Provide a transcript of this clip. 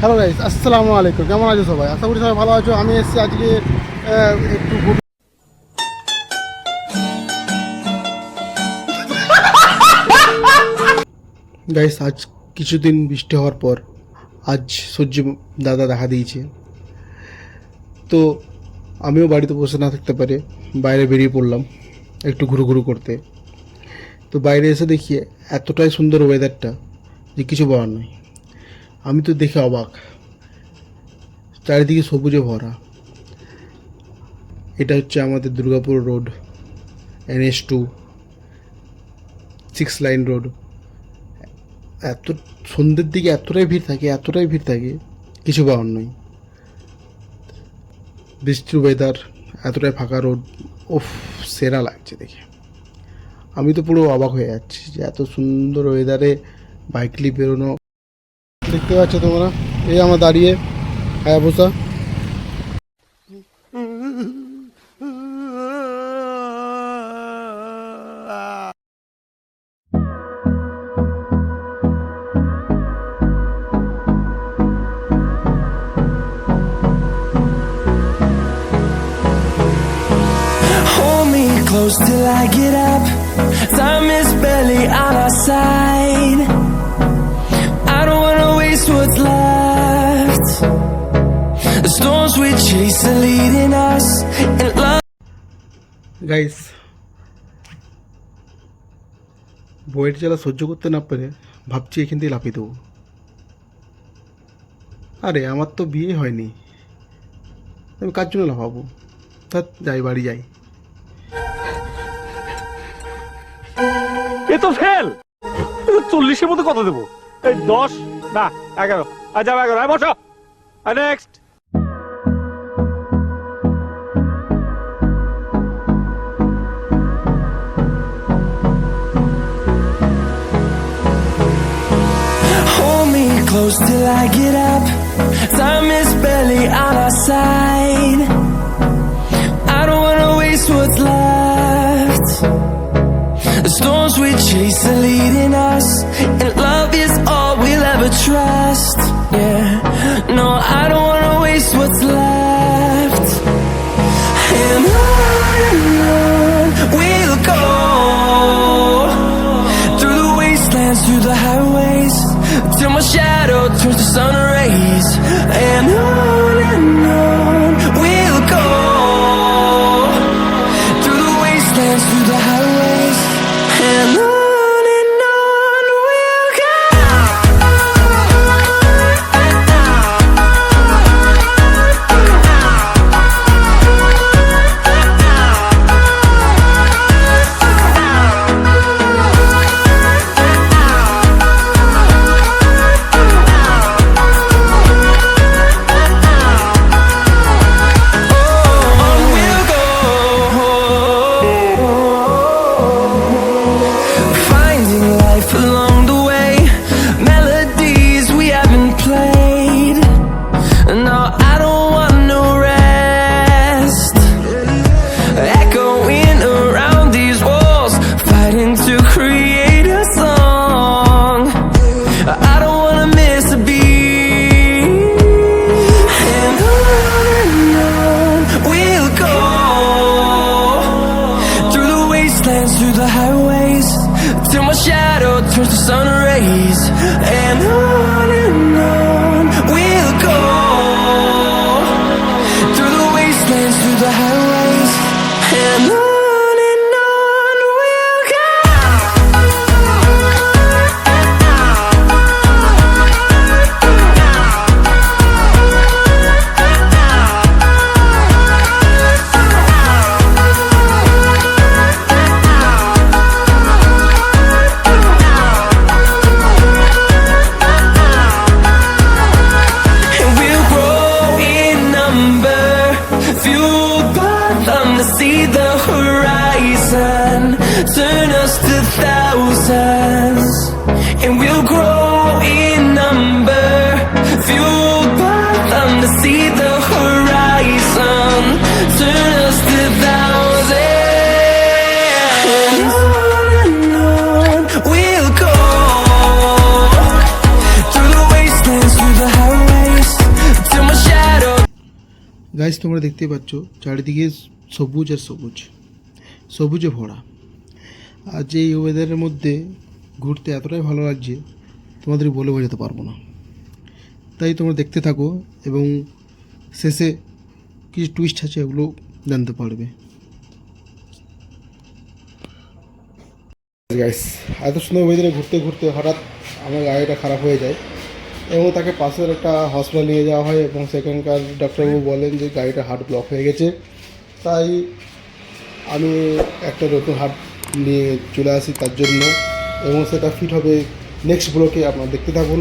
Hello guys, আসসালামু আলাইকুম। কেমন আছো সবাই? আশা করি সবাই ভালো আছো। আমি এসেছি আজকে একটু গাইস, আজ কিছুদিন বৃষ্টি হওয়ার পর আজ সূর্য দাদা দেখা দিয়েছে। তো আমিও বাড়িতে বসে না থাকতে পারে বাইরে বেরিয়ে পড়লাম একটু ঘুরু করতে। তো বাইরে এসে দেখি এতটাই সুন্দর ওয়েদারটা যে কিছু বলার নয়। আমি তো দেখে অবাক, চারিদিকে সবুজে ভরা। এটা হচ্ছে আমাদের Durgapur road, NH2 6 line road. এত সন্ধ্যের দিকে এতটাই ভিড় থাকে কিছু পাওয়ার নয়। বৃষ্টির ওয়েদার, এতটাই ফাঁকা রোড, ওফ, সেরা লাগছে দেখে। আমি তো পুরো অবাক হয়ে যাচ্ছি যে এত সুন্দর ওয়েদারে বাইক নিয়ে বেরোনো। দেখতে পাচ্ছ তোমরা, এই আমার দাঁড়িয়ে Hayabusa. Close till I get up. Time is barely on our side. I don't wanna waste what's left. The storms we chase are leading us, and love. Guys, বইয়ের জ্বালা সহ্য করতে না পেরে ভাবছি এখান থেকে লাফিয়ে দেবো। আরে আমার তো বিয়ে হয়নি, আমি কার জন্য লাফাবো? যাই, বাড়ি যাই। এ তো ফেল। 40-এর মধ্যে কত দেবো? 10 না 11। আচ্ছা 11, বসো। Next. Hold me close till I get up. Time is barely on our side. I don't wanna waste what's left. The storms we chase are leading us, and love is all we'll ever trust. Yeah, no, I don't wanna waste what's left. And on we'll go, through the wastelands, through the highways, till my shadow turns to sun rays. And on we'll go, through the wastelands, through the highways. And on we'll go. On we'll go. Finding life along the way, melodies we haven't played. No, I don't want no rest. Echoing around these walls, fighting to create a song. I don't wanna miss a beat. And on we'll go, through the wastelands, through the highways, till my shadow turns to sun rays. And on we'll go, through the wastelands, through the highways. And on we'll go. And we'll grow in number, fueled by them to see the horizon, turn us to thousands. And we'll grow in number, fueled by them to see the horizon, turn us to thousands. And on we'll go, through the wastelands, through the highways. Guys তোমরা দেখতেই পাচ্ছ চারিদিকে সবুজ আর সবুজ, সবুজে ভরা। আর যে এই ওয়েদারের মধ্যে ঘুরতে এতটাই ভালো লাগছে তোমাদের বলে বোঝাতে পারবো না। তাই তোমরা দেখতে থাকো এবং শেষে কিছু টুইস্ট আছে ওগুলো জানতে পারবে। গাইস এত সুন্দর ওয়েদারে ঘুরতে ঘুরতে হঠাৎ আমার গাড়িটা খারাপ হয়ে যায় এবং তাকে পাশের একটা হসপিটাল নিয়ে যাওয়া হয় এবং সেখানকার ডাক্তারবাবু বলেন যে গাড়িটা হার্ট ব্লক হয়ে গেছে। তাই আমি একটা নতুন হার্ট নিয়ে চলে আসি তার জন্য, এবং সেটা ফিট হবে নেক্সট ব্লকে। আপনারা দেখতে থাকুন।